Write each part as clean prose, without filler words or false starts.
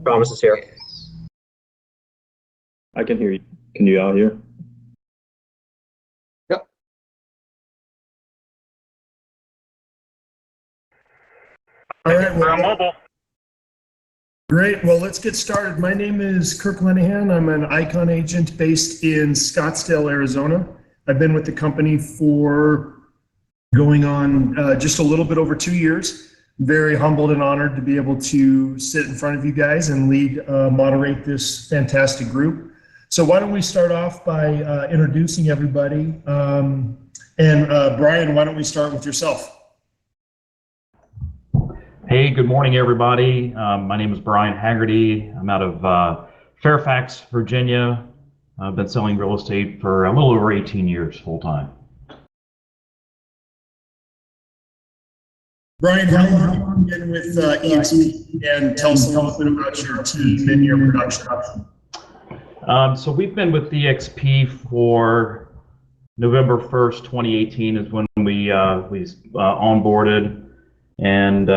Thomas is here. I can hear you. Can you all hear? Yep. All right. We're on mobile. Great. Well, let's get started. My name is Kirk Lenahan. I'm an ICON agent based in Scottsdale, Arizona. I've been with the company for going on just a little bit over 2 years. Very humbled and honored to be able to sit in front of you guys and lead, moderate this fantastic group. So why don't we start off by introducing everybody. And Brian, why don't we start with yourself? Hey, good morning, everybody. My name is Brian Haggerty. I'm out of Fairfax, Virginia. I've been selling real estate for a little over 18 years full time. Brian, how long have you been with EXP? And tell us a little bit about your team and your production. So we've been with EXP for November 1st, 2018 is when we onboarded. And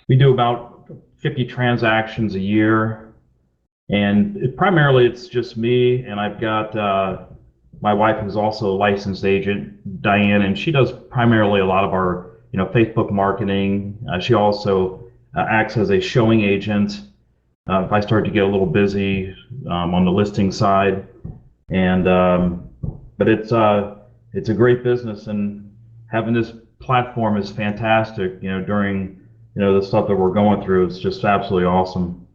we do about 50 transactions a year, and primarily it's just me, and I've got my wife who's also a licensed agent, Diane, and she does primarily a lot of our Facebook marketing. She also acts as a showing agent if I start to get a little busy on the listing side, and but it's a great business, and having this platform is fantastic. During the stuff that we're going through, it's just absolutely awesome.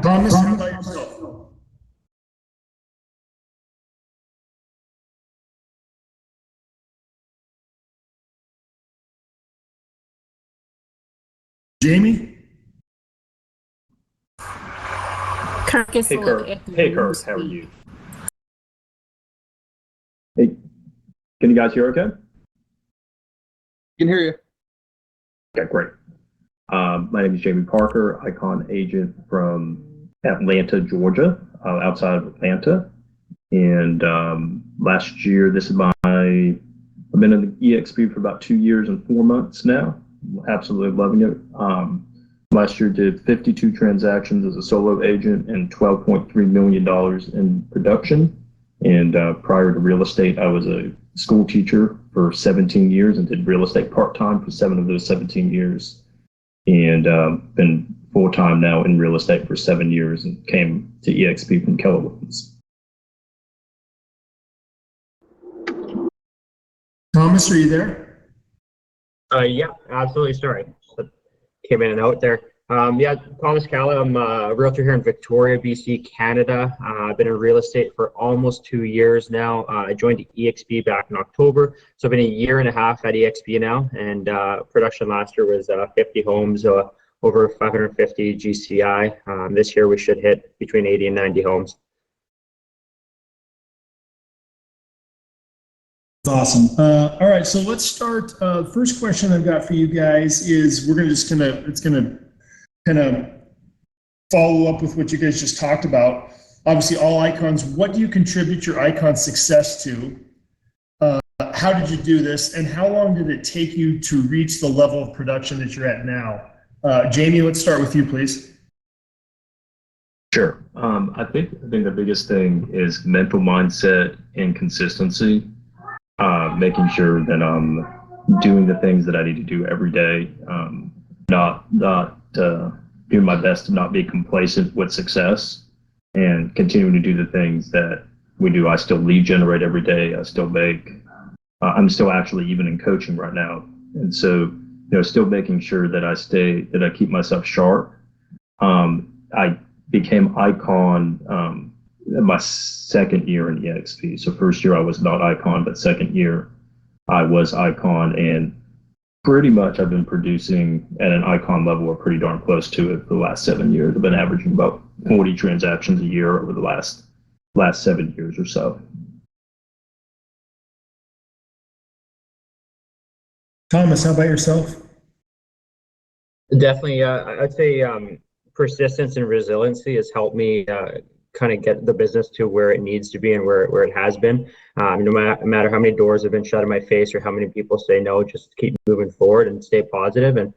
Thomas, how about yourself? Jamie? Kirk is Hey, Kirk. Hey, Kirk. How are you? Hey, can you guys hear okay? Can hear you. Okay, great. My name is Jamie Parker, ICON agent from Atlanta, Georgia, outside of Atlanta. And last year, I've been in the EXP for about 2 years and 4 months now. Absolutely loving it. Last year did 52 transactions as a solo agent and $12.3 million in production. And prior to real estate, I was a school teacher for 17 years and did real estate part-time for 7 of those 17 years. And been full-time now in real estate for 7 years and came to EXP from Keller Williams. Thomas, are you there? Yeah, absolutely. Sorry, came in and out there. Yeah, Thomas Calla. I'm a realtor here in Victoria, BC, Canada. I've been in real estate for almost 2 years now. I joined EXP back in October, so I've been a year and a half at EXP now. And production last year was 50 homes, over 550 GCI. This year we should hit between 80 and 90 homes. Awesome. All right, so let's start. First question I've got for you guys is it's gonna kind of follow up with what you guys just talked about. Obviously, all icons. What do you contribute your icon success to? How did you do this, and how long did it take you to reach the level of production that you're at now? Jamie, let's start with you, please. Sure. I think the biggest thing is mental mindset and consistency. Making sure that I'm doing the things that I need to do every day. Not doing my best to not be complacent with success, and continuing to do the things that we do. I still lead generate every day. I still make. I'm still actually even in coaching right now, and so still making sure that I keep myself sharp. I became ICON my second year in EXP. So first year I was not ICON, but second year I was ICON, and pretty much I've been producing at an ICON level or pretty darn close to it for the last 7 years. I've been averaging about 40 transactions a year over the last 7 years or so. Thomas, how about yourself? Definitely, I'd say persistence and resiliency has helped me kind of get the business to where it needs to be and where it has been. No matter how many doors have been shut in my face or how many people say no, just keep moving forward and stay positive. And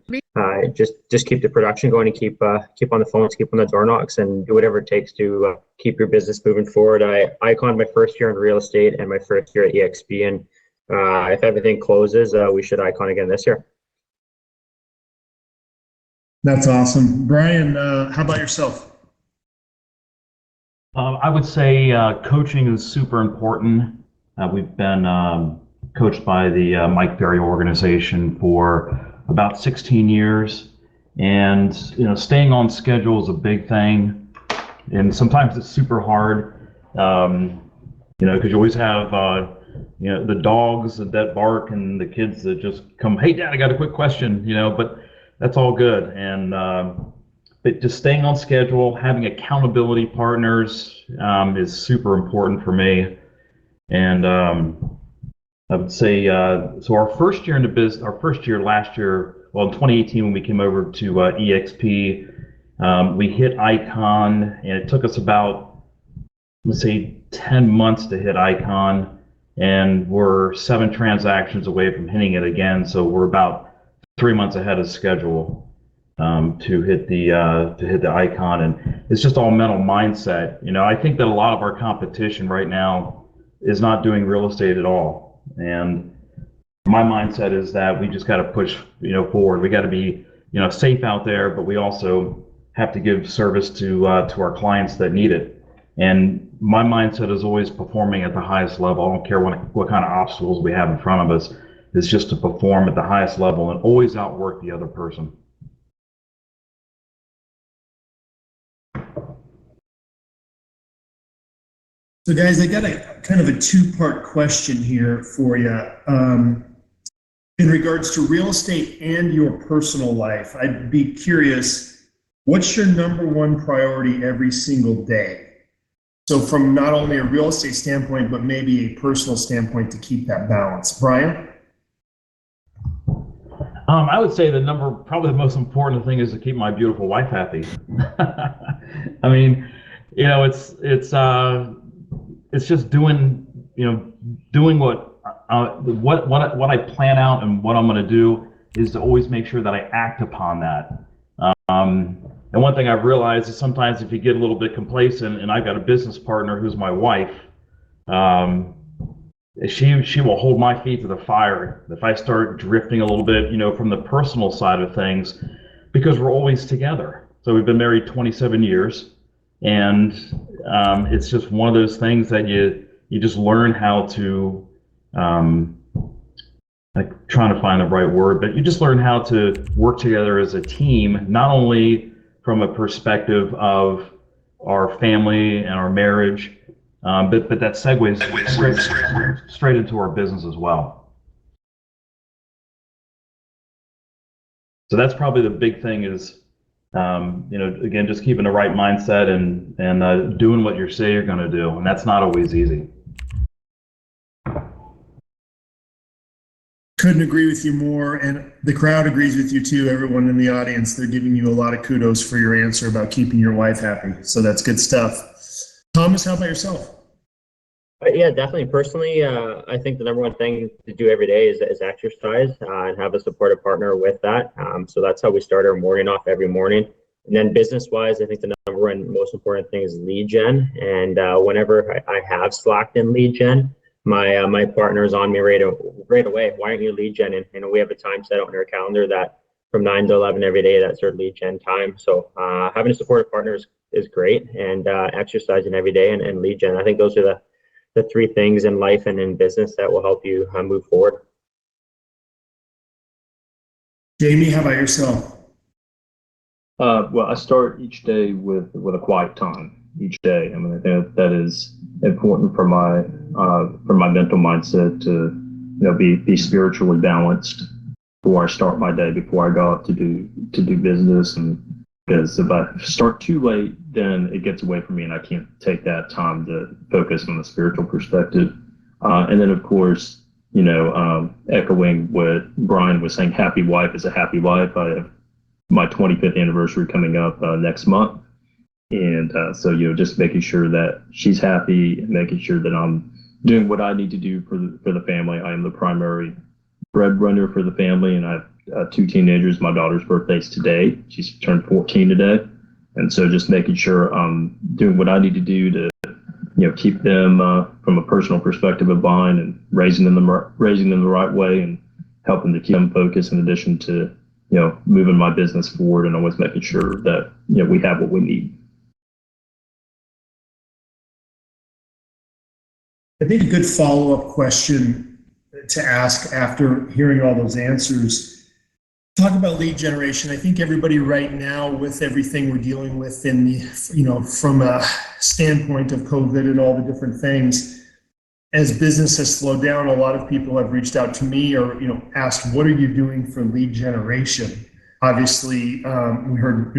just keep the production going and keep on the phones, keep on the door knocks, and do whatever it takes to keep your business moving forward. I Icon my first year in real estate and my first year at EXP, and if everything closes, we should Icon again this year. That's awesome. Brian, how about yourself? I would say coaching is super important. We've been coached by the Mike Berry organization for about 16 years, and staying on schedule is a big thing, and sometimes it's super hard, because you always have the dogs that bark and the kids that just come, hey dad, I got a quick question, but that's all good. And but just staying on schedule, having accountability partners is super important for me. And I would say, so our first year in the business, our first year last year, well, in 2018 when we came over to EXP, we hit Icon, and it took us about, let's say, 10 months to hit Icon, and we're 7 transactions away from hitting it again. So we're about 3 months ahead of schedule to hit the Icon, and it's just all mental mindset. I think that a lot of our competition right now is not doing real estate at all, and my mindset is that we just got to push forward. We got to be safe out there, but we also have to give service to our clients that need it. And my mindset is always performing at the highest level. I don't care what kind of obstacles we have in front of us. It's just to perform at the highest level and always outwork the other person. So guys, I got a kind of a 2-part question here for you. In regards to real estate and your personal life, I'd be curious, what's your number one priority every single day? So from not only a real estate standpoint, but maybe a personal standpoint to keep that balance. Brian? I would say probably the most important thing is to keep my beautiful wife happy. I mean, it's just doing what I plan out, and what I'm going to do is to always make sure that I act upon that. And one thing I've realized is sometimes if you get a little bit complacent, and I've got a business partner who's my wife, she will hold my feet to the fire if I start drifting a little bit, from the personal side of things, because we're always together. So we've been married 27 years, and it's just one of those things that you just learn how to, like, trying to find the right word, but you just learn how to work together as a team, not only from a perspective of our family and our marriage, but that segues straight into our business as well. So that's probably the big thing is, again, just keeping the right mindset and doing what you say you're going to do, and that's not always easy. Couldn't agree with you more, and the crowd agrees with you too. Everyone in the audience, they're giving you a lot of kudos for your answer about keeping your wife happy. So that's good stuff. Thomas, how about yourself? Yeah, definitely. Personally, I think the number one thing to do every day is exercise and have a supportive partner with that. So that's how we start our morning off every morning. And then business-wise, I think the number one most important thing is lead gen. And whenever I have slacked in lead gen, my partner is on me right away. Why aren't you lead gen? And we have a time set out in our calendar that from 9 to 11 every day, that's our lead gen time. So having a supportive partner is great, and exercising every day and lead gen. I think those are the 3 things in life and in business that will help you move forward. Jamie, how about yourself? Well, I start each day with a quiet time each day. I mean, I think that is important for my mental mindset to be spiritually balanced before I start my day, before I go out to do business. And because if I start too late, then it gets away from me, and I can't take that time to focus on the spiritual perspective. And then, of course, echoing what Brian was saying, happy wife is a happy life. I have my 25th anniversary coming up next month. And so, just making sure that she's happy and making sure that I'm doing what I need to do for the family. I am the primary breadwinner for the family, and I two teenagers. My daughter's birthday's today. She's turned 14 today. And so just making sure I'm doing what I need to do to, keep them from a personal perspective in mind and raising them the right way and helping to keep them focused in addition to, moving my business forward and always making sure that, we have what we need. I think a good follow-up question to ask after hearing all those answers, talk about lead generation. I think everybody right now, with everything we're dealing with in the, from a standpoint of COVID and all the different things, as business has slowed down, a lot of people have reached out to me or, asked, what are you doing for lead generation? Obviously, we heard,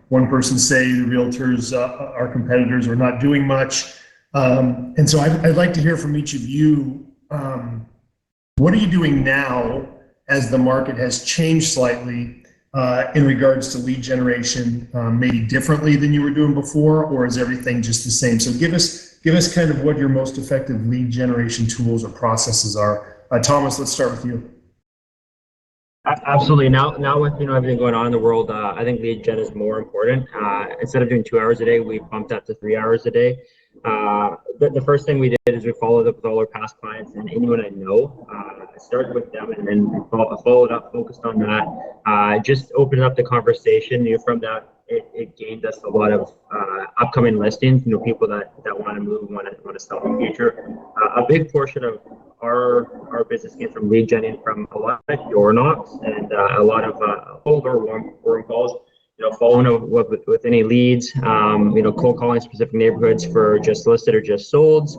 one person say the realtors, our competitors, are not doing much. And so I'd like to hear from each of you. What are you doing now as the market has changed slightly in regards to lead generation, maybe differently than you were doing before, or is everything just the same? So give us kind of what your most effective lead generation tools or processes are. Thomas, let's start with you. Absolutely. Now with everything going on in the world, I think lead gen is more important. Instead of doing 2 hours a day, we bumped that to 3 hours a day. The first thing we did is we followed up with all our past clients and anyone I know. I started with them and then followed up, focused on that. Just opened up the conversation. From that, it gained us a lot of upcoming listings. People that want to move, want to sell in the future. A big portion of our business came from lead genning from a lot of door knocks and a lot of cold or warm calls. Following up with any leads, cold calling specific neighborhoods for just listed or just solds,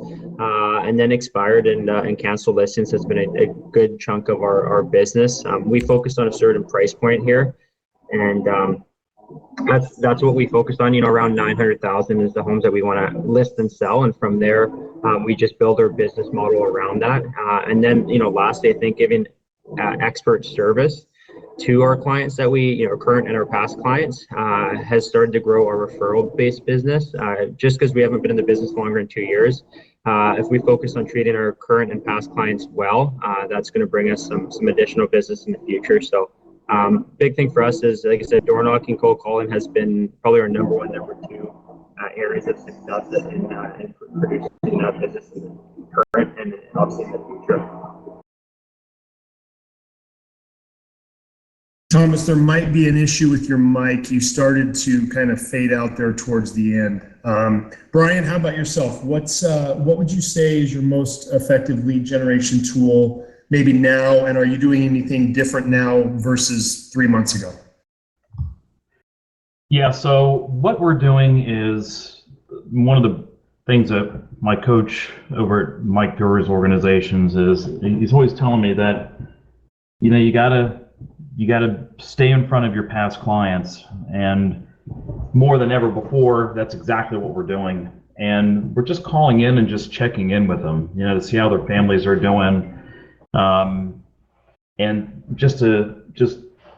and then expired and canceled listings has been a good chunk of our business. We focused on a certain price point here, and that's what we focused on. Around 900,000 is the homes that we want to list and sell, and from there, we just build our business model around that. And then, lastly, I think giving expert service to our clients that we, current and our past clients, has started to grow our referral-based business. Just because we haven't been in the business longer than 2 years, if we focus on treating our current and past clients well, that's going to bring us some additional business in the future. So, big thing for us is, like I said, door knocking, cold calling has been probably our number one, number two areas of success in producing business in the current and obviously in the future. Thomas, there might be an issue with your mic. You started to kind of fade out there towards the end. Brian, how about yourself? What would you say is your most effective lead generation tool maybe now, and are you doing anything different now versus 3 months ago? Yeah, so what we're doing is one of the things that my coach over at Mike Doerr's organizations is, he's always telling me that, you gotta stay in front of your past clients, and more than ever before, that's exactly what we're doing. And we're just calling in and just checking in with them, to see how their families are doing, and just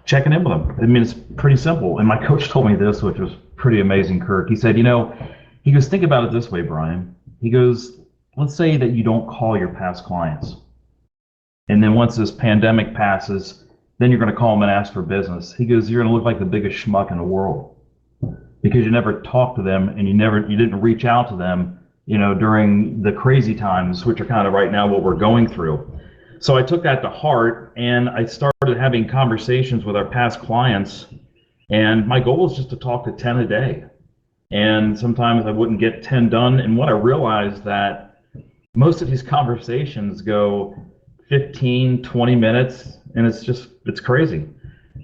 checking in with them. I mean, it's pretty simple. And my coach told me this, which was pretty amazing, Kirk. He said, he goes, think about it this way, Brian. He goes, let's say that you don't call your past clients, and then once this pandemic passes, then you're going to call them and ask for business. He goes, you're going to look like the biggest schmuck in the world because you never talked to them and you didn't reach out to them, during the crazy times, which are kind of right now what we're going through. So I took that to heart and I started having conversations with our past clients, and my goal is just to talk to 10 a day. And sometimes I wouldn't get 10 done. And what I realized that most of these conversations go 15, 20 minutes, and it's crazy.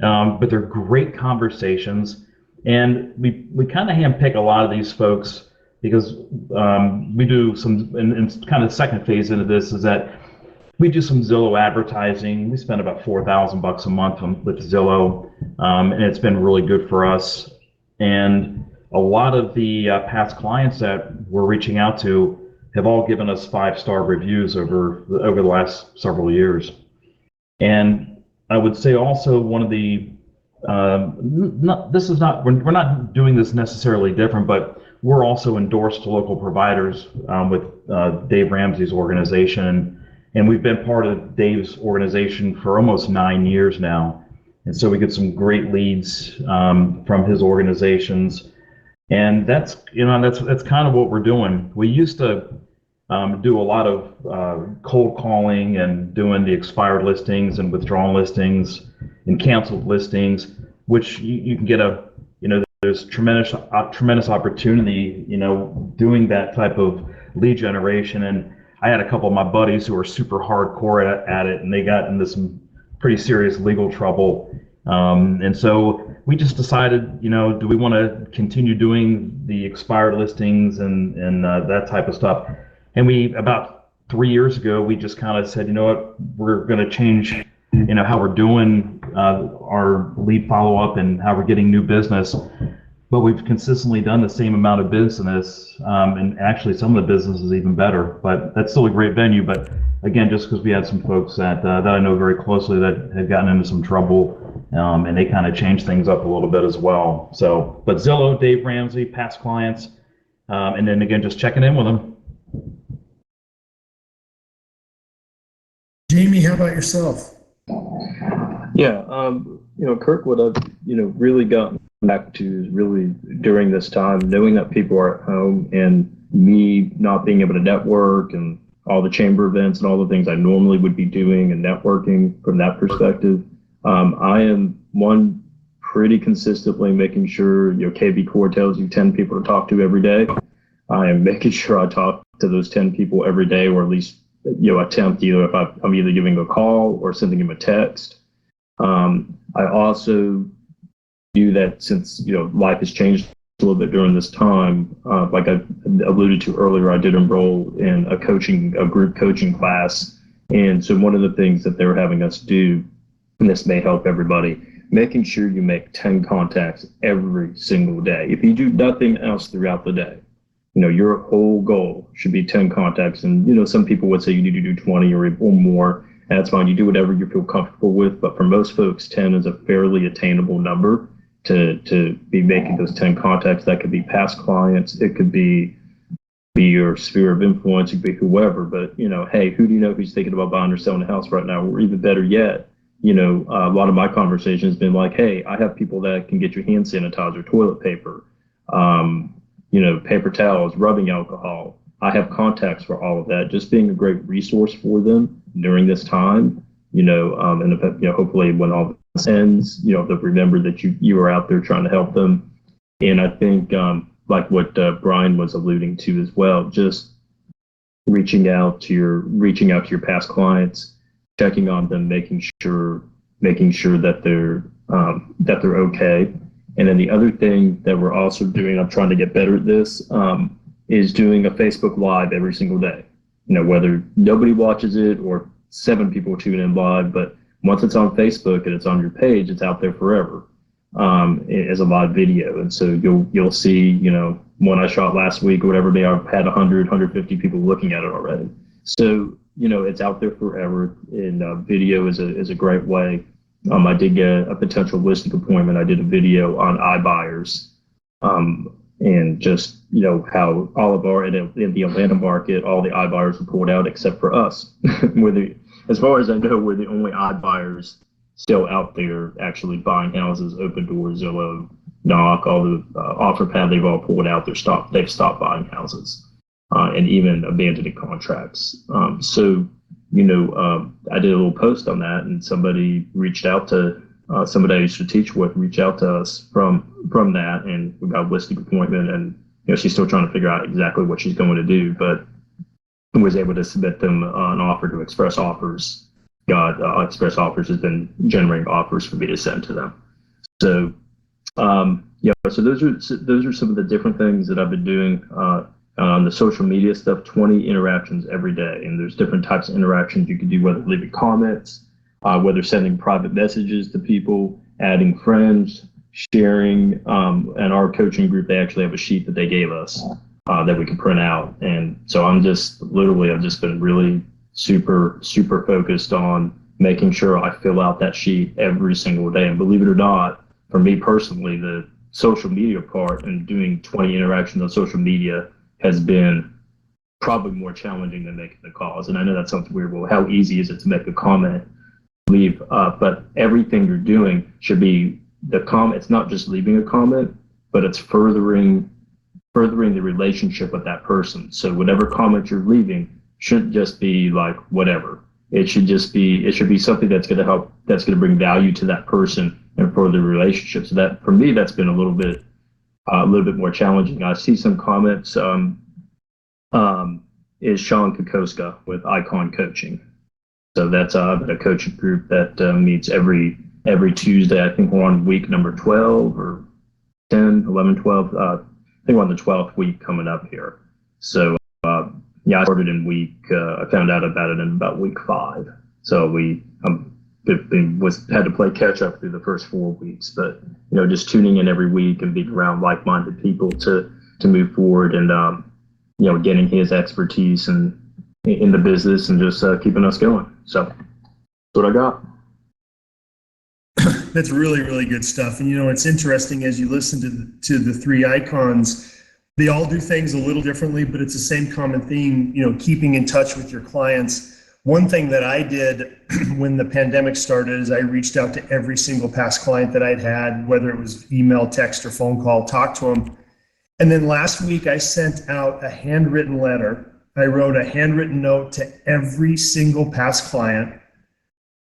But they're great conversations. And we kind of handpick a lot of these folks because we do some, and kind of the second phase into this is that we do some Zillow advertising. We spend about $4,000 a month with Zillow, and it's been really good for us. And a lot of the past clients that we're reaching out to have all given us 5-star reviews over the last several years. And I would say also one of the we're not doing this necessarily different, but we're also endorsed to local providers with Dave Ramsey's organization, and we've been part of Dave's organization for almost 9 years now. And so we get some great leads from his organizations. And that's kind of what we're doing. We used to do a lot of cold calling and doing the expired listings and withdrawn listings and canceled listings, which you can get there's tremendous opportunity, doing that type of lead generation. And I had a couple of my buddies who were super hardcore at it, and they got into some pretty serious legal trouble. And so we just decided, do we want to continue doing the expired listings and that type of stuff? And about 3 years ago, we just kind of said, you know what, we're going to change, how we're doing our lead follow-up and how we're getting new business. But we've consistently done the same amount of business, and actually some of the business is even better. But that's still a great venue. But again, just because we had some folks that I know very closely that had gotten into some trouble, and they kind of changed things up a little bit as well. So, but Zillow, Dave Ramsey, past clients, and then again, just checking in with them. Jamie, how about yourself? Yeah, Kirk, what I've, really gotten back to is really during this time, knowing that people are at home and me not being able to network and all the chamber events and all the things I normally would be doing and networking from that perspective. I am pretty consistently making sure KB Core tells you 10 people to talk to every day. I am making sure I talk to those 10 people every day, or at least attempt, either if I'm either giving a call or sending them a text. I also do that since life has changed a little bit during this time. Like I alluded to earlier, I did enroll in a group coaching class, and so one of the things that they were having us do, and this may help everybody, making sure you make 10 contacts every single day. If you do nothing else throughout the day, your whole goal should be 10 contacts. And, some people would say you need to do 20 or more. And that's fine. You do whatever you feel comfortable with. But for most folks, 10 is a fairly attainable number to be making those 10 contacts. That could be past clients. It could be your sphere of influence. It could be whoever. But, hey, who do you know who's thinking about buying or selling a house right now? Or even better yet, a lot of my conversation has been like, hey, I have people that can get you hand sanitizer, toilet paper, paper towels, rubbing alcohol. I have contacts for all of that. Just being a great resource for them during this time, and hopefully when all this ends, they'll remember that you are out there trying to help them. And I think, like what Brian was alluding to as well, just reaching out to your past clients, checking on them, making sure that they're okay. And then the other thing that we're also doing, I'm trying to get better at this, is doing a Facebook Live every single day. Whether nobody watches it or 7 people tune in live, but once it's on Facebook and it's on your page, it's out there forever as a live video. And so you'll see, one I shot last week or whatever, I've had 100, 150 people looking at it already. So, it's out there forever, and video is a great way. I did get a potential listing appointment. I did a video on iBuyers, and just, how all of our, in the Atlanta market, all the iBuyers were pulled out except for us. As far as I know, we're the only iBuyers still out there actually buying houses. Open Doors, Zillow, Knock, all the OfferPad, they've all pulled out. They've stopped buying houses, and even abandoning contracts. So, I did a little post on that, and somebody reached out to somebody I used to teach with, reached out to us from that, and we got a listing appointment. And she's still trying to figure out exactly what she's going to do, but was able to submit them an offer to Express Offers. Express Offers has been generating offers for me to send to them. So so those are some of the different things that I've been doing. On the social media stuff, 20 interactions every day. And there's different types of interactions you can do, whether leaving comments, whether sending private messages to people, adding friends, sharing. And our coaching group, they actually have a sheet that they gave us that we can print out. And so I've just been really super, super focused on making sure I fill out that sheet every single day. And believe it or not, for me personally, the social media part and doing 20 interactions on social media has been probably more challenging than making the calls. And I know that sounds weird. Well, how easy is it to make a comment? leave, but everything you're doing should be the comment. It's not just leaving a comment, but it's furthering the relationship with that person. So whatever comment you're leaving shouldn't just be like whatever. It should be something that's going to help, that's going to bring value to that person and further the relationship. So that, for me, that's been a little bit more challenging. I see some comments. Is Sean Kokoska with Icon Coaching. So that's a coaching group that meets every Tuesday. I think we're on week number 12 or 10, 11, 12. I think we're on the 12th week coming up here. So yeah, I started in I found out about it in about week 5. So had to play catch up through the first 4 weeks, but just tuning in every week and being around like-minded people to move forward, and getting his expertise in the business and just keeping us going. So that's what I got. That's really, really good stuff. And it's interesting as you listen to the 3 icons. They all do things a little differently, but it's the same common theme, keeping in touch with your clients. One thing that I did when the pandemic started is I reached out to every single past client that I'd had, whether it was email, text, or phone call, talked to them. And then last week I sent out a handwritten letter. I wrote a handwritten note to every single past client.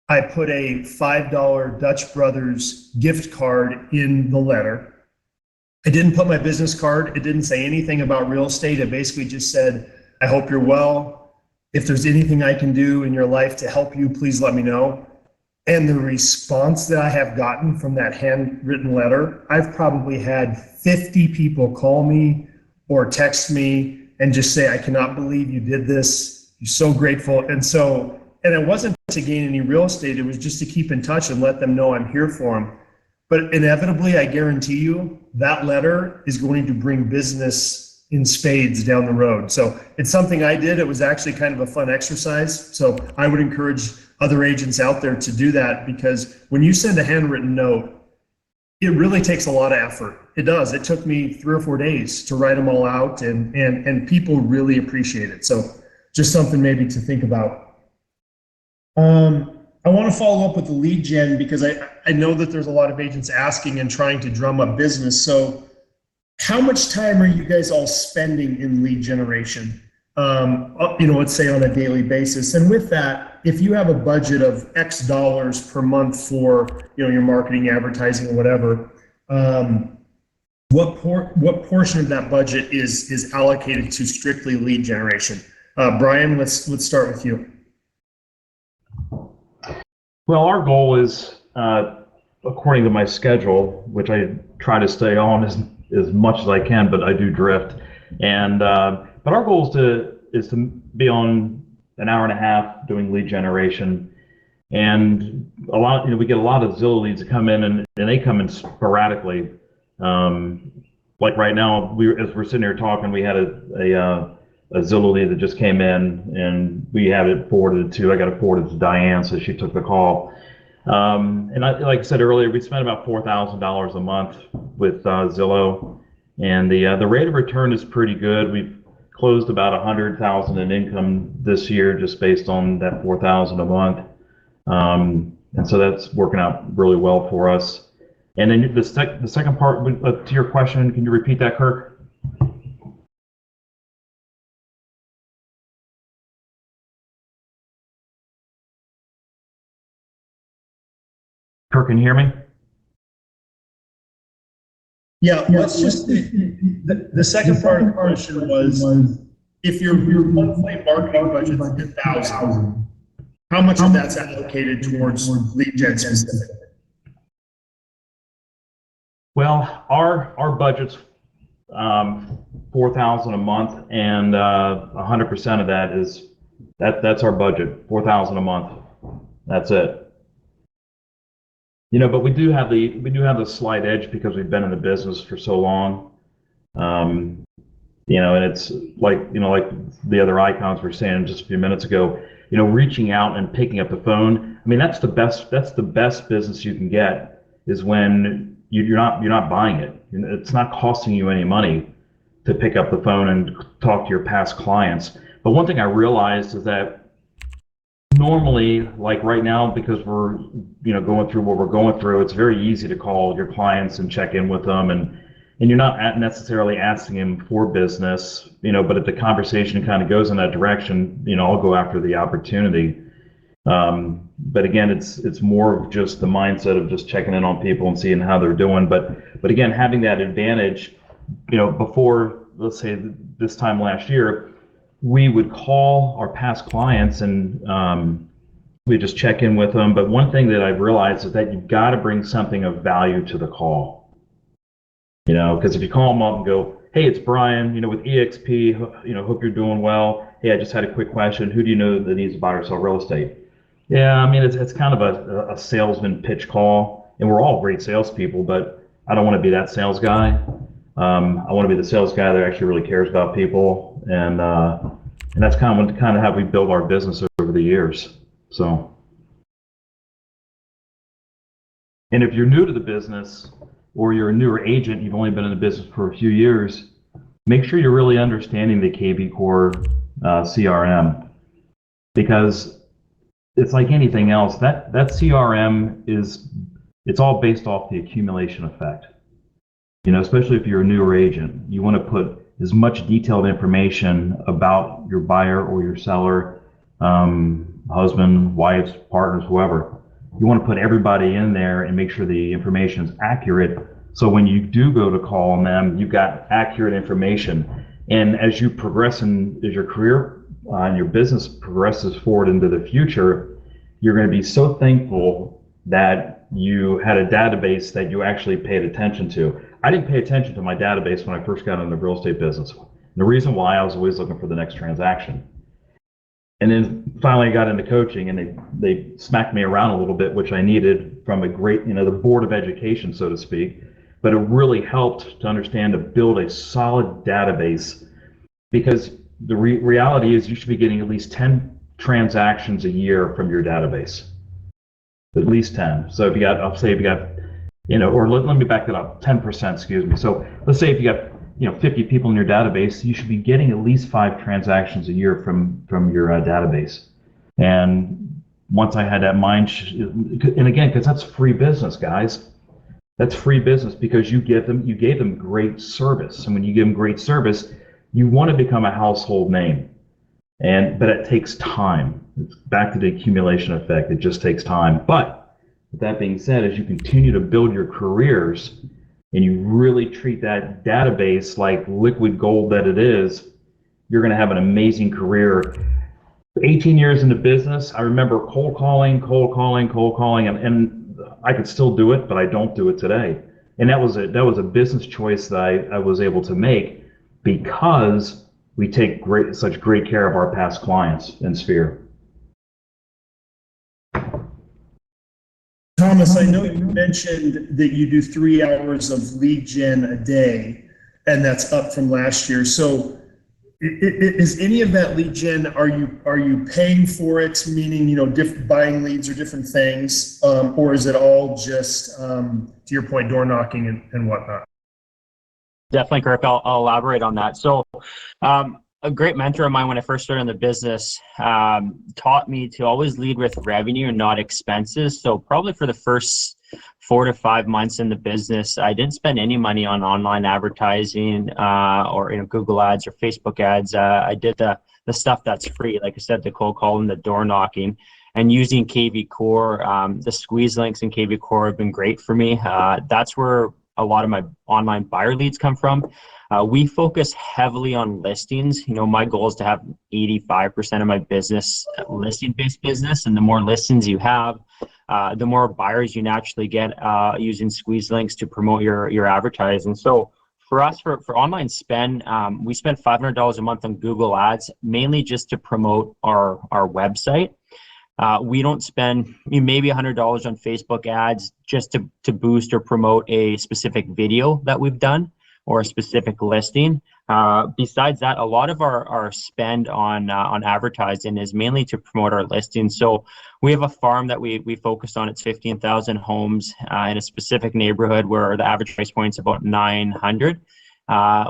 I put a $5 Dutch Brothers gift card in the letter. I didn't put my business card. It didn't say anything about real estate. It basically just said, I hope you're well. If there's anything I can do in your life to help you, please let me know. And the response that I have gotten from that handwritten letter, I've probably had 50 people call me or text me and just say, I cannot believe you did this. You're so grateful. And it wasn't to gain any real estate. It was just to keep in touch and let them know I'm here for them. But inevitably, I guarantee you, that letter is going to bring business in spades down the road. So it's something I did. It was actually kind of a fun exercise. So I would encourage other agents out there to do that, because when you send a handwritten note, it really takes a lot of effort. It does. It took me 3 or 4 days to write them all out, and people really appreciate it. So just something maybe to think about. I want to follow up with the lead gen, because I know that there's a lot of agents asking and trying to drum up business. So how much time are you guys all spending in lead generation? Let's say on a daily basis. And with that, if you have a budget of X dollars per month for your marketing, advertising, or whatever, what portion of that budget is allocated to strictly lead generation? Brian, let's start with you. Well, our goal is, according to my schedule, which I try to stay on as much as I can, but I do drift. And but our goal is to be on an hour and a half doing lead generation, and we get a lot of Zillow leads that come in, and they come in sporadically. Like right now, as we're sitting here talking, we had a Zillow lead that just came in, and we had it forwarded to, I got it forwarded to Diane, so she took the call. And like I said earlier, we spent about $4,000 a month with Zillow, and the rate of return is pretty good. We've closed about $100,000 in income this year just based on that $4,000 a month, and so that's working out really well for us. And then the second part to your question, can you repeat that, Kirk? Kirk, can you hear me? Yeah, let's just, the second part of the question was, if your monthly marketing budget is $10,000, how much of that's allocated towards lead gen specific? Well, our budget's $4,000 a month, and 100% of that is that's our budget, $4,000 a month. That's it. But we do have the slight edge because we've been in the business for so long. And it's like the other icons were saying just a few minutes ago, reaching out and picking up the phone. I mean, that's the best business you can get, is when you're not buying it. It's not costing you any money to pick up the phone and talk to your past clients. But one thing I realized is that normally, like right now, because we're, going through what we're going through, it's very easy to call your clients and check in with them, and you're not necessarily asking them for business, but if the conversation kind of goes in that direction, I'll go after the opportunity. But again, it's more of just the mindset of just checking in on people and seeing how they're doing. But again, having that advantage, before, let's say this time last year, we would call our past clients and we just check in with them. But one thing that I've realized is that you've got to bring something of value to the call. Because if you call them up and go, hey, it's Brian, with EXP, hope you're doing well. Hey, I just had a quick question. Who do you know that needs to buy or sell real estate? Yeah, I mean, it's kind of a salesman pitch call, and we're all great salespeople, but I don't want to be that sales guy. I want to be the sales guy that actually really cares about people, and that's kind of how we built our business over the years. So, and if you're new to the business, or you're a newer agent, you've only been in the business for a few years, make sure you're really understanding the KB Core CRM, because it's like anything else. That CRM it's all based off the accumulation effect. Especially if you're a newer agent, you want to put as much detailed information about your buyer or your seller, husband, wife, partners, whoever. You want to put everybody in there and make sure the information is accurate. So when you do go to call on them, you've got accurate information. And as you progress as your career and your business progresses forward into the future, you're going to be so thankful that you had a database that you actually paid attention to. I didn't pay attention to my database when I first got into the real estate business. The reason why, I was always looking for the next transaction. And then finally I got into coaching, and they smacked me around a little bit, which I needed from a great, the board of education, so to speak. But it really helped to understand to build a solid database, because the reality is you should be getting at least 10 transactions a year from your database. At least 10. So if you got, or let me back that up, 10%, excuse me. So let's say if you got 50 people in your database, you should be getting at least 5 transactions a year from your database. And once I had that mind, and again, because that's free business, guys. That's free business, because you gave them great service. And when you give them great service, you want to become a household name. But it takes time. It's back to the accumulation effect. It just takes time. But with that being said, as you continue to build your careers, and you really treat that database like liquid gold that it is, you're going to have an amazing career. 18 years into business, I remember cold calling, and I could still do it, but I don't do it today. And that was a business choice that I was able to make, because we take such great care of our past clients in Sphere. Thomas, I know you mentioned that you do 3 hours of lead gen a day, and that's up from last year. So is any of that lead gen, are you paying for it, meaning, buying leads or different things, or is it all just, to your point, door knocking and whatnot? Definitely, Kirk. I'll elaborate on that. So a great mentor of mine when I first started in the business taught me to always lead with revenue and not expenses. So probably for the first 4 to 5 months in the business, I didn't spend any money on online advertising or Google ads or Facebook ads. I did the stuff that's free, like I said, the cold calling, the door knocking, and using KV Core. The squeeze links in KV Core have been great for me. That's where a lot of my online buyer leads come from. We focus heavily on listings. My goal is to have 85% of my business listing-based business, and the more listings you have, the more buyers you naturally get using squeeze links to promote your advertising. So for us, for online spend, we spend $500 a month on Google Ads, mainly just to promote our website. We don't spend maybe $100 on Facebook ads just to boost or promote a specific video that we've done or a specific listing. Besides that, a lot of our spend on advertising is mainly to promote our listings. So we have a farm that we focus on. It's 15,000 homes in a specific neighborhood where the average price point is about 900.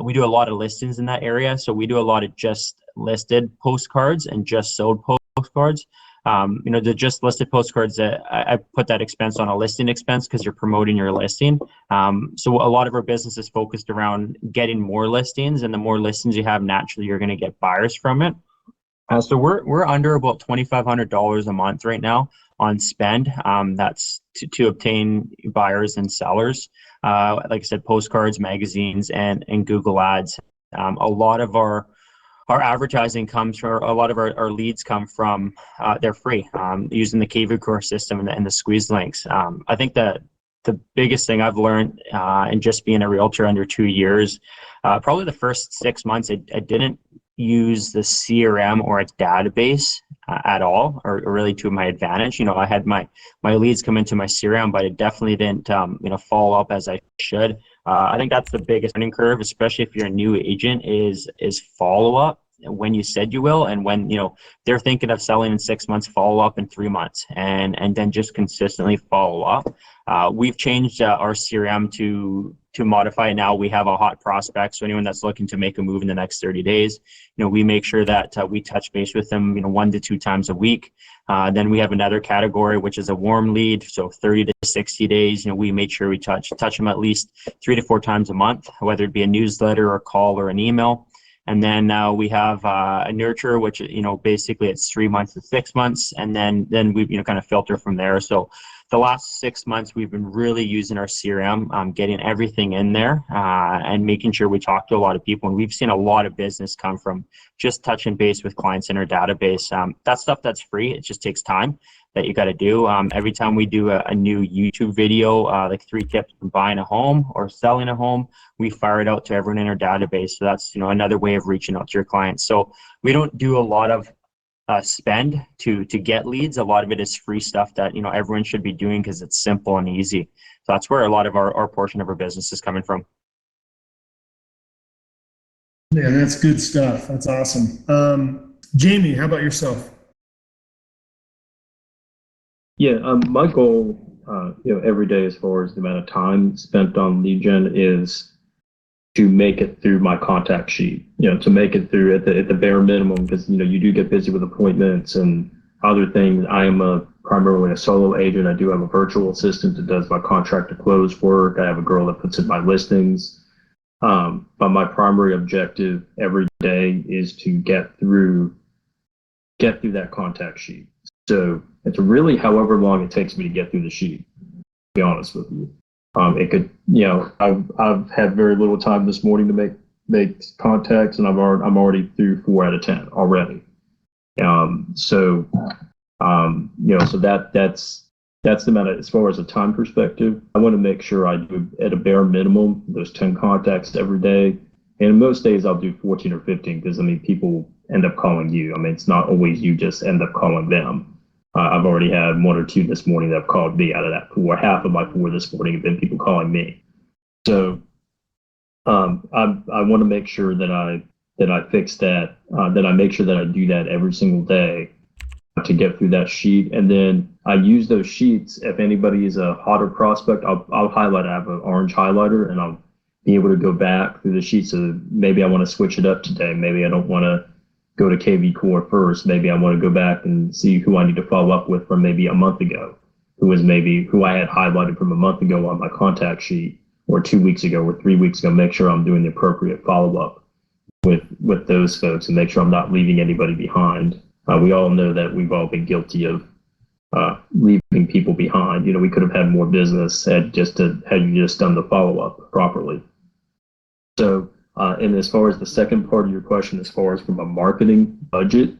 We do a lot of listings in that area. So we do a lot of just listed postcards and just sold postcards. The just listed postcards, I put that expense on a listing expense because you're promoting your listing. So a lot of our business is focused around getting more listings, and the more listings you have, naturally you're going to get buyers from it. So we're under about $2,500 a month right now on spend. That's to obtain buyers and sellers. Like I said, postcards, magazines, and Google Ads. A lot of our advertising comes from, a lot of our leads come from, they're free, using the KV system and the squeeze links. I think that the biggest thing I've learned in just being a realtor under 2 years, probably the first 6 months, I didn't use the CRM or a database at all, or really to my advantage. I had my leads come into my CRM, but it definitely didn't follow up as I should. I think that's the biggest learning curve, especially if you're a new agent, is follow up when you said you will, and when they're thinking of selling in 6 months, follow up in 3 months, and then just consistently follow up. We've changed our CRM to modify it now. We have a hot prospect, so anyone that's looking to make a move in the next 30 days, we make sure that we touch base with them 1 to 2 times a week. Then we have another category, which is a warm lead, so 30 to 60 days. We make sure we touch them at least 3 to 4 times a month, whether it be a newsletter, or a call, or an email. And then we have a nurture, which basically it's 3 months to 6 months, and then we kind of filter from there. So the last 6 months we've been really using our CRM, getting everything in there, and making sure we talk to a lot of people. And we've seen a lot of business come from just touching base with clients in our database. That stuff, that's free. It just takes time that you got to do. Every time we do a new YouTube video, like 3 tips for buying a home or selling a home, we fire it out to everyone in our database. So that's another way of reaching out to your clients. So we don't do a lot of spend to get leads. A lot of it is free stuff that everyone should be doing because it's simple and easy. So that's where a lot of our portion of our business is coming from. Yeah, that's good stuff. That's awesome. Jamie, how about yourself? Yeah, my goal, every day, as far as the amount of time spent on lead gen, is to make it through my contact sheet. To make it through at the bare minimum, because you do get busy with appointments and other things. I am primarily a solo agent. I do have a virtual assistant that does my contract to close work. I have a girl that puts in my listings. But my primary objective every day is to get through that contact sheet. So it's really however long it takes me to get through the sheet, to be honest with you. It could, I've had very little time this morning to make contacts, and I'm already through 4 out of 10 already. So that's the amount of, as far as a time perspective. I want to make sure I do at a bare minimum those 10 contacts every day. And most days I'll do 14 or 15 because people end up calling you. It's not always you just end up calling them. I've already had 1 or 2 this morning that have called me out of that 4. Half of my 4 this morning have been people calling me. So I want to make sure that I fix that, that I make sure that I do that every single day to get through that sheet. And then I use those sheets. If anybody is a hotter prospect, I'll highlight. I have an orange highlighter, and I'll be able to go back through the sheets. So maybe I want to switch it up today. Maybe I don't want to go to KV Core first. Maybe I want to go back and see who I need to follow up with from maybe a month ago, who I had highlighted from a month ago on my contact sheet, or 2 weeks ago, or 3 weeks ago. Make sure I'm doing the appropriate follow up with those folks, and make sure I'm not leaving anybody behind. We all know that we've all been guilty of leaving people behind. We could have had more business had you just done the follow up properly. So. And as far as the second part of your question, as far as from a marketing budget,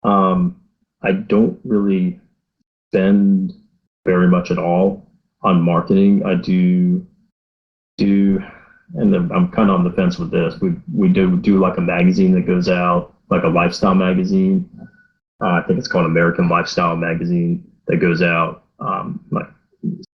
I don't really spend very much at all on marketing. I do, and I'm kind of on the fence with this. We do like a magazine that goes out, like a lifestyle magazine. I think it's called American Lifestyle Magazine, that goes out like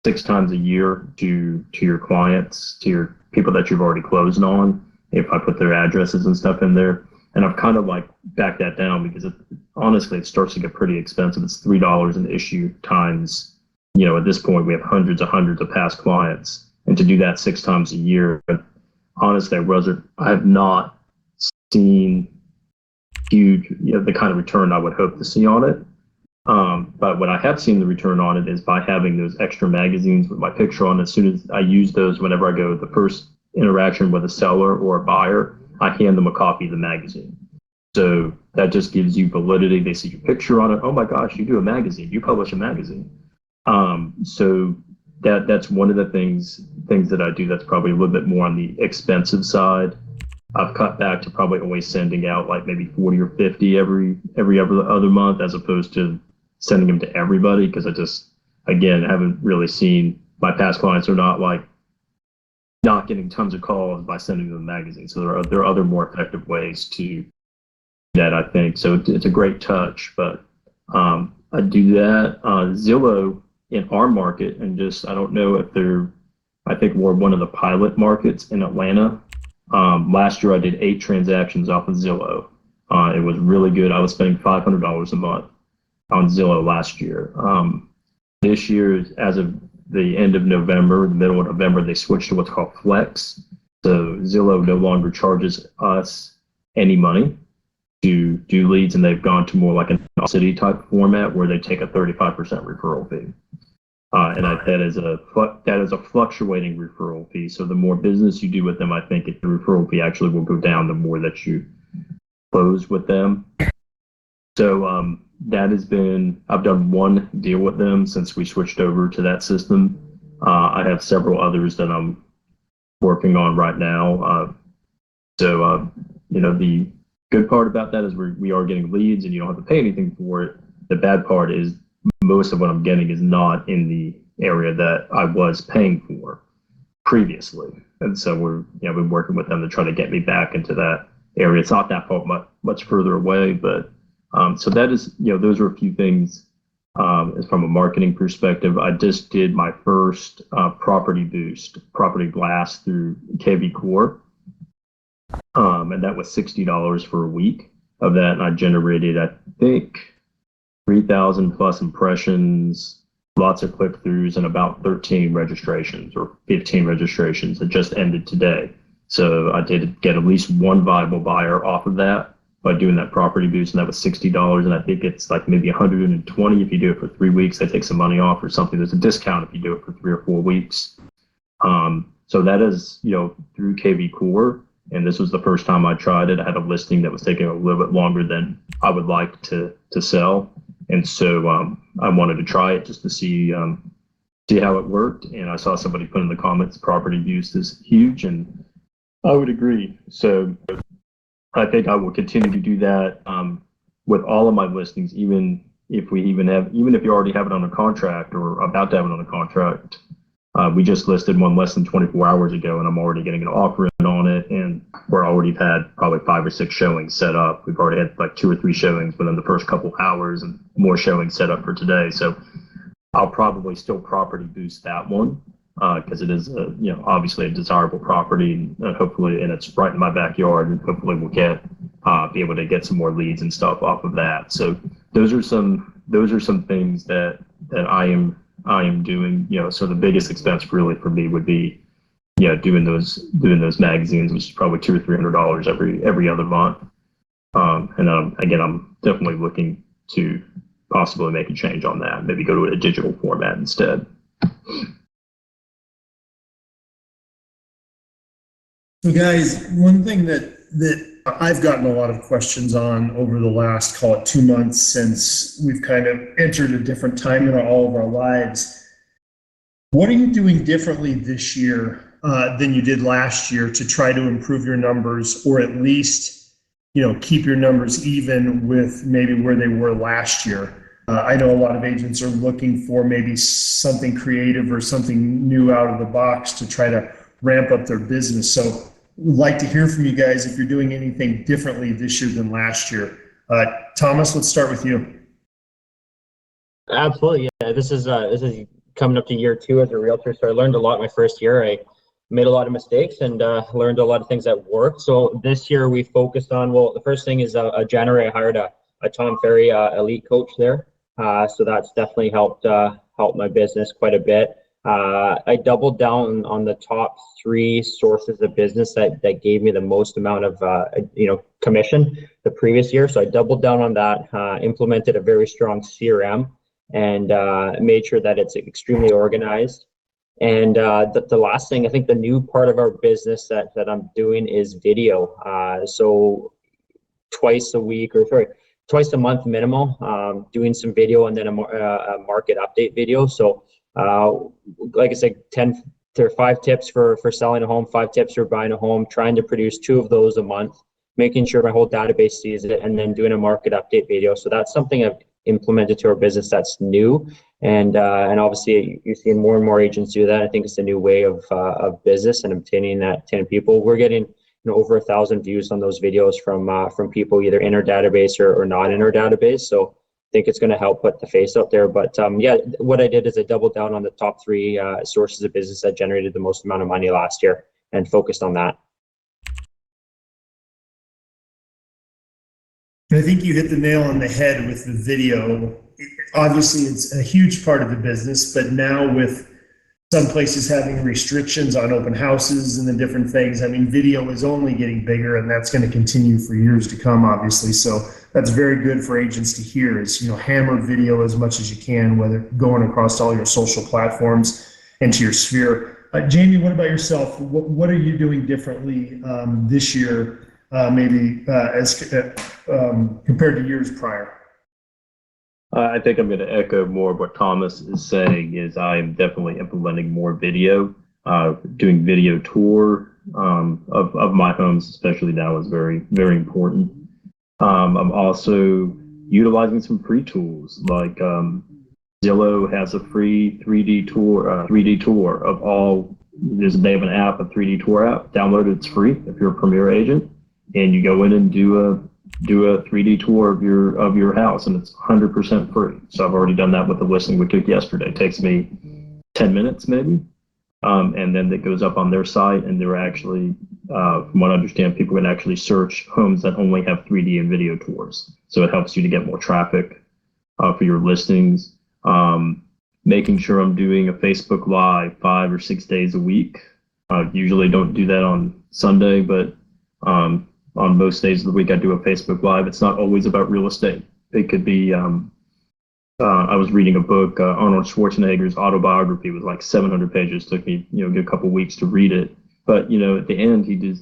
6 times a year to your clients, to your people that you've already closed on, if I put their addresses and stuff in there. And I've kind of backed that down because honestly, it starts to get pretty expensive. It's $3 an issue times, at this point we have hundreds of past clients. And to do that 6 times a year, honestly, I have not seen huge, the kind of return I would hope to see on it. But what I have seen the return on it is by having those extra magazines with my picture on. As soon as I use those, whenever I go the first interaction with a seller or a buyer, I hand them a copy of the magazine. So that just gives you validity. They see your picture on it. Oh my gosh, you do a magazine. You publish a magazine. So that's one of the things that I do. That's probably a little bit more on the expensive side. I've cut back to probably only sending out like maybe 40 or 50 every other month, as opposed to sending them to everybody, because I just, again, haven't really seen, my past clients are not getting tons of calls by sending them a magazine. So there are other more effective ways to do that, I think. So it's a great touch, but I do that. Zillow in our market, and just, I don't know if I think we're one of the pilot markets in Atlanta. Last year I did 8 transactions off of Zillow. It was really good. I was spending $500 a month on Zillow last year. This year, as of the end of November, the middle of November, they switched to what's called Flex. So Zillow no longer charges us any money to do leads, and they've gone to more like an city type format where they take a 35% referral fee. And that is a fluctuating referral fee. So the more business you do with them, I think the referral fee actually will go down the more that you close with them. So that has been, I've done one deal with them since we switched over to that system. I have several others that I'm working on right now. The good part about that is we are getting leads and you don't have to pay anything for it. The bad part is most of what I'm getting is not in the area that I was paying for previously. And so I've been working with them to try to get me back into that area. It's not that far, much further away, but so that is, those are a few things as from a marketing perspective. I just did my first property blast through KV Core. And that was $60 for a week of that. And I generated, I think, 3,000 plus impressions, lots of click-throughs, and about 13 registrations or 15 registrations that just ended today. So I did get at least one viable buyer off of that by doing that property boost, and that was $60. And I think it's like maybe 120 if you do it for 3 weeks. They take some money off or something. There's a discount if you do it for 3 or 4 weeks. So that is, through KV Core. And this was the first time I tried it. I had a listing that was taking a little bit longer than I would like to sell. And so I wanted to try it just to see how it worked. And I saw somebody put in the comments, property boost is huge, and I would agree. So I think I will continue to do that with all of my listings, even if you already have it on a contract or about to have it on a contract. We just listed one less than 24 hours ago, and I'm already getting an offer in on it, and we're already had probably 5 or 6 showings set up. We've already had like 2 or 3 showings within the first couple hours, and more showings set up for today. So I'll probably still property boost that one because it is obviously a desirable property, and hopefully, and it's right in my backyard, and hopefully we'll be able to get some more leads and stuff off of that. So those are some things that I am doing. So the biggest expense really for me would be doing those magazines, which is probably $200 or $300 every other month. And again, I'm definitely looking to possibly make a change on that. Maybe go to a digital format instead. So guys, one thing that I've gotten a lot of questions on over the last, call it 2 months, since we've kind of entered a different time in all of our lives. What are you doing differently this year than you did last year to try to improve your numbers, or at least, keep your numbers even with maybe where they were last year? I know a lot of agents are looking for maybe something creative or something new out of the box to try to ramp up their business. So we'd like to hear from you guys if you're doing anything differently this year than last year. Thomas, let's start with you. Absolutely, yeah. This is coming up to year 2 as a realtor, so I learned a lot my first year. I made a lot of mistakes and learned a lot of things that worked. So this year we focused on, the first thing is a January I hired a Tom Ferry elite coach there. So that's definitely helped my business quite a bit. I doubled down on the top 3 sources of business that gave me the most amount of commission the previous year. So I doubled down on that, implemented a very strong CRM, and made sure that it's extremely organized. And the last thing, I think the new part of our business that I'm doing is video. So twice a month minimal, doing some video, and then a market update video. So like I said, 5 tips for selling a home, 5 tips for buying a home, trying to produce 2 of those a month, making sure my whole database sees it, and then doing a market update video. So that's something I've implemented to our business that's new, and obviously you're seeing more and more agents do that. I think it's a new way of business and obtaining that 10 people. We're getting over 1,000 views on those videos from people either in our database or not in our database. So I think it's going to help put the face out there. But yeah, what I did is I doubled down on the top 3 sources of business that generated the most amount of money last year and focused on that. I think you hit the nail on the head with the video. Obviously, it's a huge part of the business, but now with some places having restrictions on open houses and the different things, I mean, video is only getting bigger, and that's going to continue for years to come, obviously. So that's very good for agents to hear is, hammer video as much as you can, whether going across all your social platforms into your sphere. Jamie, what about yourself? What are you doing differently this year, maybe as compared to years prior? I think I'm going to echo more of what Thomas is saying. Is I am definitely implementing more video, doing video tour of my homes, especially now, is very, very important. I'm also utilizing some free tools like Zillow has a free 3D tour of all. They have an app, a 3D tour app. Download it; it's free if you're a Premier agent, and you go in and do a 3D tour of your house, and it's 100% free. So I've already done that with the listing we took yesterday. It takes me 10 minutes maybe, and then it goes up on their site, and they're actually, from what I understand, people can actually search homes that only have 3D and video tours. So it helps you to get more traffic for your listings. Making sure I'm doing a Facebook Live 5 or 6 days a week. Usually don't do that on Sunday, but on most days of the week, I do a Facebook Live. It's not always about real estate. It could be, I was reading a book, Arnold Schwarzenegger's autobiography was like 700 pages. Took me, a good couple weeks to read it. But, at the end, he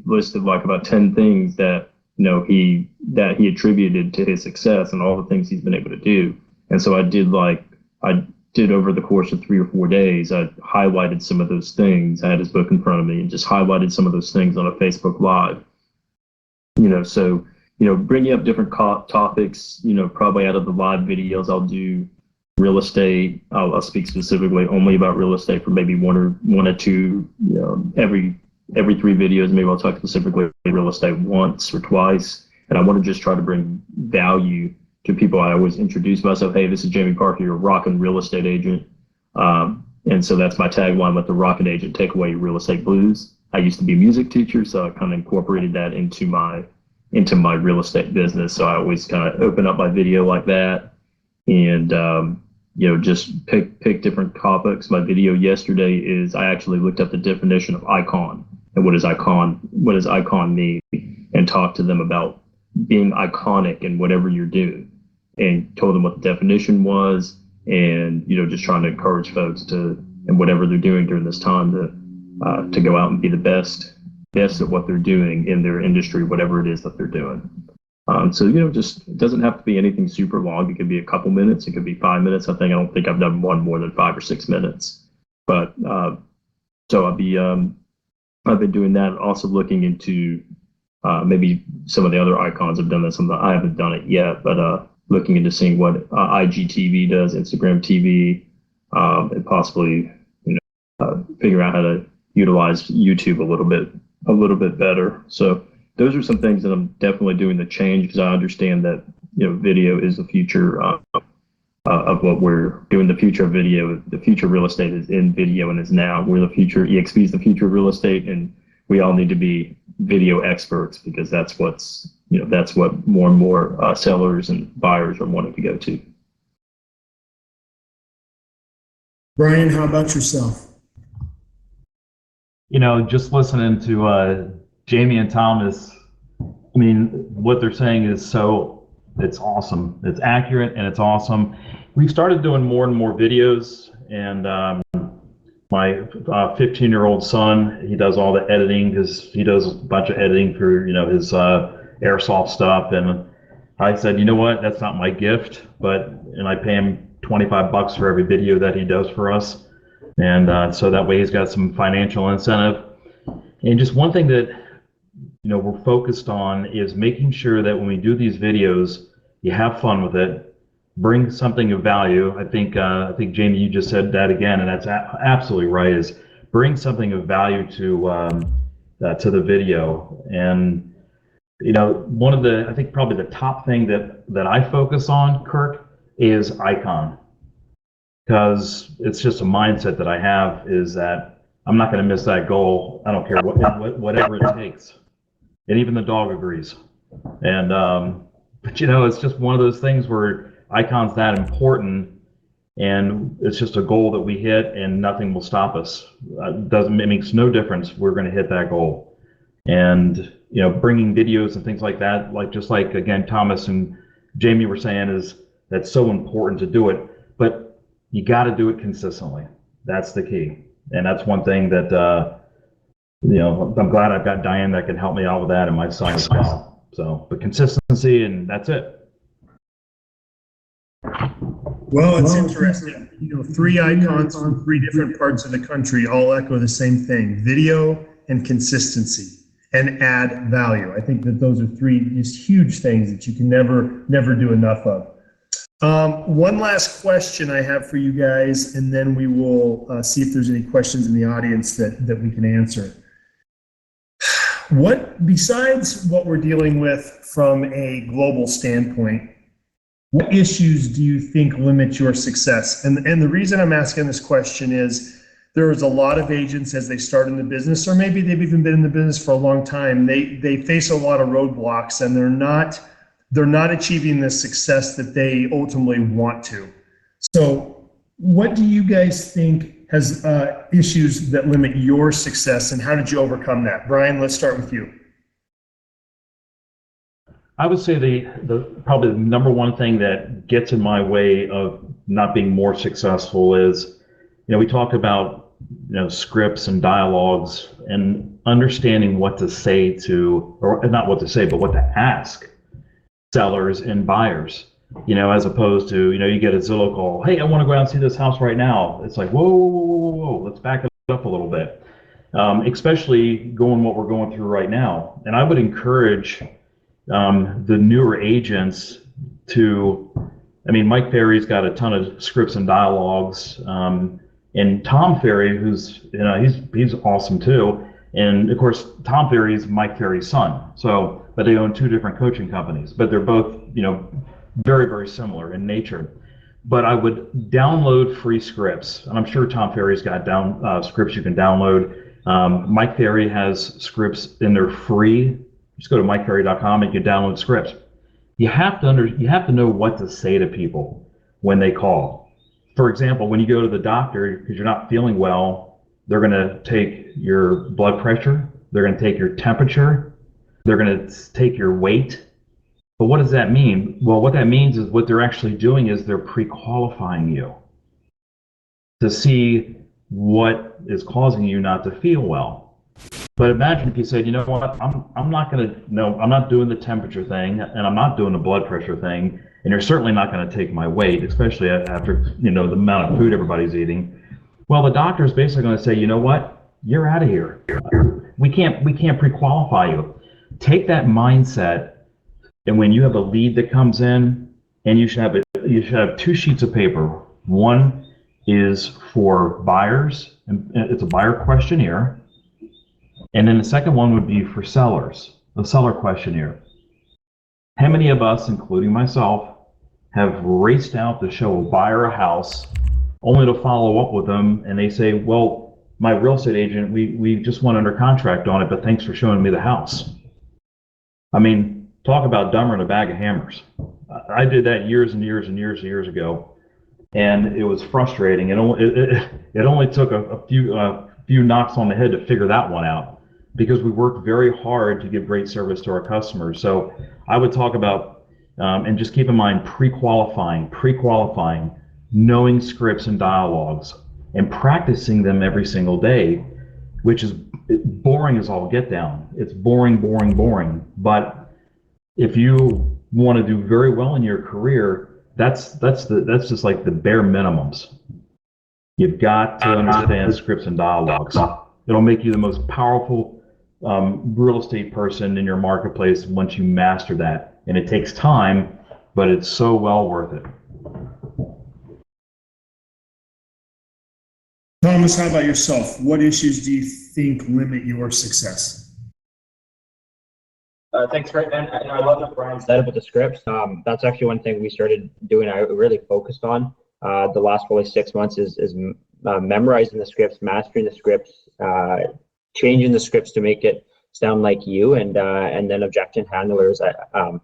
listed like about 10 things that, he attributed to his success and all the things he's been able to do. And so I did over the course of 3 or 4 days, I highlighted some of those things. I had his book in front of me and just highlighted some of those things on a Facebook Live. So, bringing up different topics, probably out of the live videos, I'll do real estate. I'll speak specifically only about real estate for maybe one or two, every 3 videos. Maybe I'll talk specifically real estate once or twice. And I want to just try to bring value to people. I always introduce myself. Hey, this is Jamie Parker, your rockin' real estate agent. And so that's my tagline with the Rockin' Agent, take away your real estate blues. I used to be a music teacher, so I kind of incorporated that into my real estate business. So I always kind of open up my video like that, and just pick different topics. My video yesterday is I actually looked up the definition of icon and what does icon mean, and talked to them about being iconic in whatever you're doing, and told them what the definition was, and just trying to encourage folks to, and whatever they're doing during this time, to go out and be the best at what they're doing in their industry, whatever it is that they're doing. So just, it doesn't have to be anything super long. It could be a couple minutes. It could be 5 minutes. I don't think I've done one more than 5 or 6 minutes. But so I've been doing that. Also looking into maybe some of the other icons have done this. I haven't done it yet, but looking into seeing what IGTV does, Instagram TV, and possibly figure out how to utilize YouTube a little bit better. So those are some things that I'm definitely doing to change, because I understand that video is the future of what we're doing. The future of video, the future of real estate is in video and is now. We're the future. EXP is the future of real estate, and we all need to be video experts, because that's what more and more sellers and buyers are wanting to go to. Brian, how about yourself? You know, just listening to Jamie and Thomas, I mean, what they're saying is it's awesome. It's accurate and it's awesome. We've started doing more and more videos, and my 15-year-old son, he does all the editing because he does a bunch of editing for, his airsoft stuff. And I said, you know what, that's not my gift, and I pay him $25 for every video that he does for us. And so that way he's got some financial incentive. And just one thing that, we're focused on is making sure that when we do these videos, you have fun with it, bring something of value. I think Jamie, you just said that again, and that's absolutely right, is bring something of value to the video. And, one of I think probably the top thing that I focus on, Kirk, is ICON. Because it's just a mindset that I have, is that I'm not going to miss that goal. I don't care whatever it takes. And even the dog agrees. And but it's just one of those things where ICON's that important, and it's just a goal that we hit, and nothing will stop us. It makes no difference. We're going to hit that goal. And bringing videos and things like that, just like again Thomas and Jamie were saying, is that's so important to do it. But you got to do it consistently. That's the key. And that's one thing that, I'm glad I've got Diane that can help me out with that, and my son as well. So, but consistency, and that's it. Well, it's interesting. 3 icons from 3 different parts of the country all echo the same thing: video and consistency, and add value. I think that those are 3 just huge things that you can never do enough of. One last question I have for you guys, and then we will see if there's any questions in the audience that we can answer. Besides what we're dealing with from a global standpoint, what issues do you think limit your success? And the reason I'm asking this question is there's a lot of agents, as they start in the business, or maybe they've even been in the business for a long time, they face a lot of roadblocks, and they're not achieving the success that they ultimately want to. So what do you guys think has issues that limit your success, and how did you overcome that? Brian, let's start with you. I would say the probably the number one thing that gets in my way of not being more successful is, we talked about, scripts and dialogues, and understanding what to say to, or not what to say, but what to ask sellers and buyers, as opposed to, you get a Zillow call, hey, I want to go out and see this house right now. It's like, whoa, let's back it up a little bit. Especially what we're going through right now. And I would encourage the newer agents Mike Ferry's got a ton of scripts and dialogues, and Tom Ferry, who's, he's awesome too. And of course, Tom Ferry is Mike Ferry's son. So, but they own 2 different coaching companies, but they're both, very, very similar in nature. But I would download free scripts, and I'm sure Tom Ferry's got scripts you can download. Mike Ferry has scripts, and they're free. Just go to mikeferry.com and you can download scripts. You have to know what to say to people when they call. For example, when you go to the doctor because you're not feeling well, they're going to take your blood pressure, they're going to take your temperature, they're going to take your weight. But what does that mean? Well, what that means is what they're actually doing is they're pre-qualifying you to see what is causing you not to feel well. But imagine if you said, you know what, I'm not doing the temperature thing, and I'm not doing the blood pressure thing, and you're certainly not going to take my weight, especially after the amount of food everybody's eating. Well, the doctor is basically going to say, you know what, you're out of here. We can't pre-qualify you. Take that mindset, and when you have a lead that comes in, and you should have 2 sheets of paper. One is for buyers, and it's a buyer questionnaire. And then the second one would be for sellers, the seller questionnaire. How many of us, including myself, have raced out to show a buyer a house only to follow up with them and they say, well, my real estate agent, we just went under contract on it, but thanks for showing me the house. I mean, talk about dumber than a bag of hammers. I did that years and years and years and years ago. and it was frustrating. It only took a few knocks on the head to figure that one out, because we worked very hard to give great service to our customers. So I would talk about, and just keep in mind, pre-qualifying, knowing scripts and dialogues, and practicing them every single day, which is boring as all get down. It's boring. But if you want to do very well in your career, that's just like the bare minimums. You've got to understand scripts and dialogues. It'll make you the most powerful real estate person in your marketplace once you master that. And it takes time, but it's so well worth it. Thomas, how about yourself? What issues do you think limit your success? Thanks, Kurt. And I love what Brian said about the scripts. That's actually one thing we started doing. I really focused on the last probably 6 months is memorizing the scripts, mastering the scripts, changing the scripts to make it sound like you, and then objection handlers. I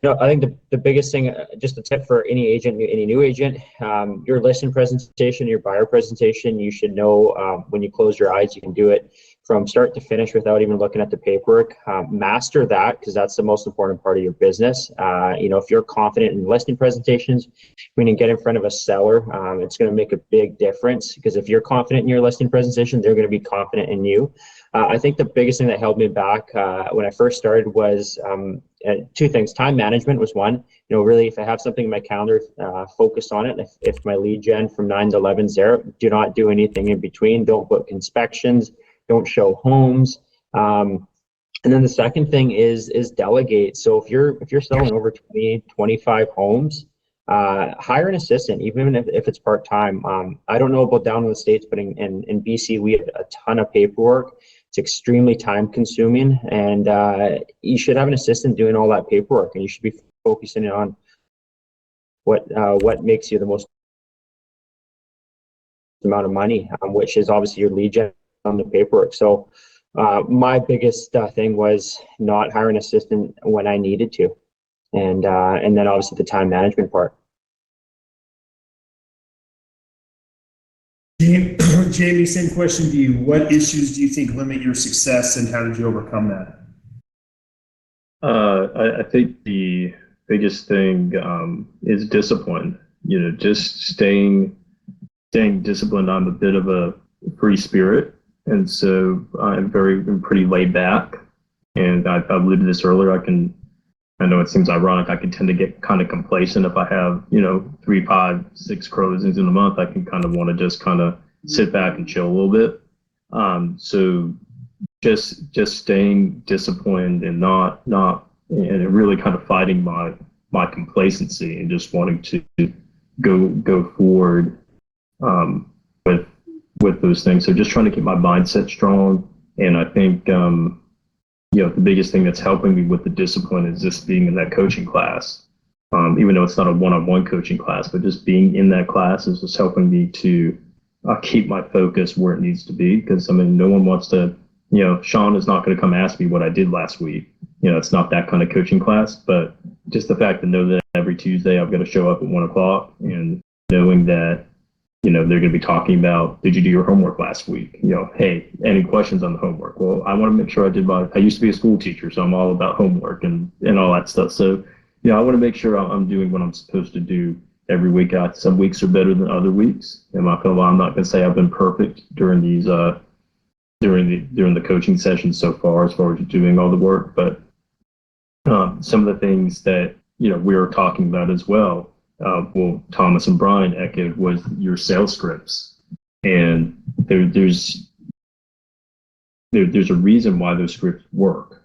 think the biggest thing, just a tip for any agent, any new agent, your listing presentation, your buyer presentation, you should know when you close your eyes, you can do it from start to finish without even looking at the paperwork. Master that, because that's the most important part of your business. If you're confident in listing presentations, when you get in front of a seller, it's going to make a big difference, because if you're confident in your listing presentation, they're going to be confident in you. I think the biggest thing that held me back when I first started was two things. Time management was one. Really, if I have something in my calendar, focus on it. If my lead gen from 9 to 11 is there, do not do anything in between. Don't book inspections. Don't show homes. And then the second thing is delegate. So if you're selling over 20, 25 homes, hire an assistant, even if it's part-time. I don't know about down in the States, but in BC, we have a ton of paperwork. It's extremely time-consuming, and you should have an assistant doing all that paperwork, and you should be focusing on what makes you the most amount of money, which is obviously your lead gen on the paperwork. So my biggest thing was not hire an assistant when I needed to, and then obviously the time management part. Jamie, same question to you. What issues do you think limit your success, and how did you overcome that? I think the biggest thing is discipline. Just staying disciplined. I'm a bit of a free spirit, and so I'm pretty laid back. And I alluded to this earlier. I know it seems ironic. I can tend to get kind of complacent if I have 3, 5, 6 closings in a month. I can kind of want to just kind of sit back and chill a little bit. So just staying disciplined and not and really kind of fighting my complacency and just wanting to go forward with those things. So just trying to keep my mindset strong. And I think the biggest thing that's helping me with the discipline is just being in that coaching class. Even though it's not a one-on-one coaching class, but just being in that class is just helping me to keep my focus where it needs to be. Because no one wants to, Sean is not going to come ask me what I did last week. It's not that kind of coaching class. But just the fact to know that every Tuesday I've got to show up at 1 o'clock, and knowing that they're going to be talking about, did you do your homework last week? Hey, any questions on the homework? Well, I want to make sure I used to be a school teacher, so I'm all about homework and all that stuff. So, I want to make sure I'm doing what I'm supposed to do every week. Some weeks are better than other weeks. I'm not going to say I've been perfect during these, during the coaching sessions so far as doing all the work. But some of the things that, we were talking about as well, Thomas and Brian echoed, was your sales scripts. And there's a reason why those scripts work.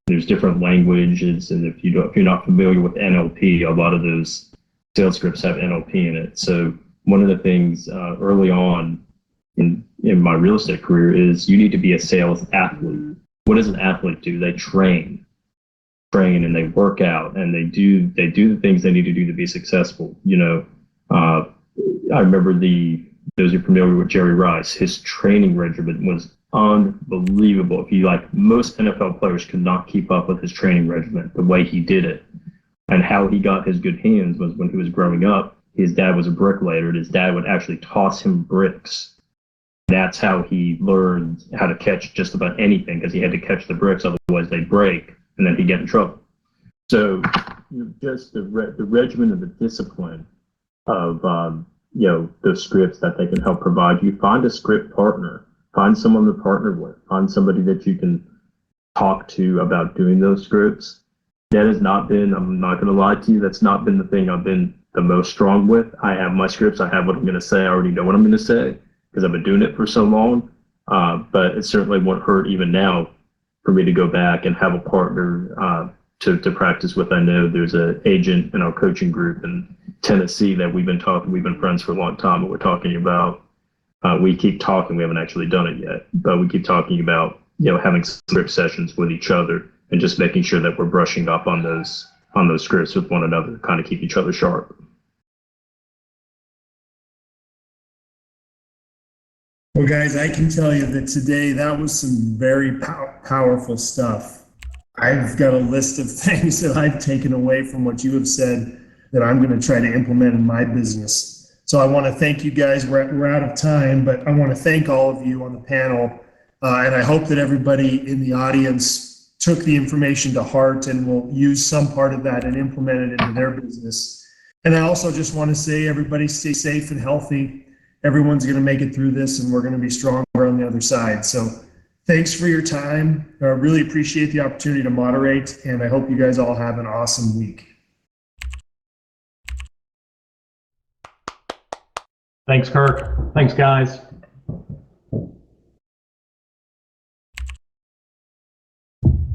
There's different languages, and if you're not familiar with NLP, a lot of those sales scripts have NLP in it. So one of the things early on in my real estate career is you need to be a sales athlete. What does an athlete do? They train and they work out, and they do the things they need to do to be successful. I remember those who are familiar with Jerry Rice, his training regimen was unbelievable. Most NFL players could not keep up with his training regimen, the way he did it. And how he got his good hands was when he was growing up, his dad was a bricklayer, and his dad would actually toss him bricks. That's how he learned how to catch just about anything, because he had to catch the bricks, otherwise they'd break, and then he'd get in trouble. So just the regimen and the discipline of the scripts that they can help provide you. Find a script partner. Find someone to partner with. Find somebody that you can talk to about doing those scripts. That has not been, I'm not going to lie to you, that's not been the thing I've been the most strong with. I have my scripts. I have what I'm going to say. I already know what I'm going to say because I've been doing it for so long. But it certainly won't hurt even now for me to go back and have a partner to practice with. I know there's an agent in our coaching group in Tennessee that we've been friends for a long time, and we're talking about, we keep talking, we haven't actually done it yet, but we keep talking about, having script sessions with each other and just making sure that we're brushing up on those scripts with one another to kind of keep each other sharp. Well, guys, I can tell you that today that was some very powerful stuff. I've got a list of things that I've taken away from what you have said that I'm going to try to implement in my business. So I want to thank you guys. We're out of time, but I want to thank all of you on the panel. And I hope that everybody in the audience took the information to heart and will use some part of that and implement it into their business. And I also just want to say, everybody stay safe and healthy. Everyone's going to make it through this, and we're going to be stronger on the other side. So thanks for your time. I really appreciate the opportunity to moderate, and I hope you guys all have an awesome week. Thanks, Kirk. Thanks, guys.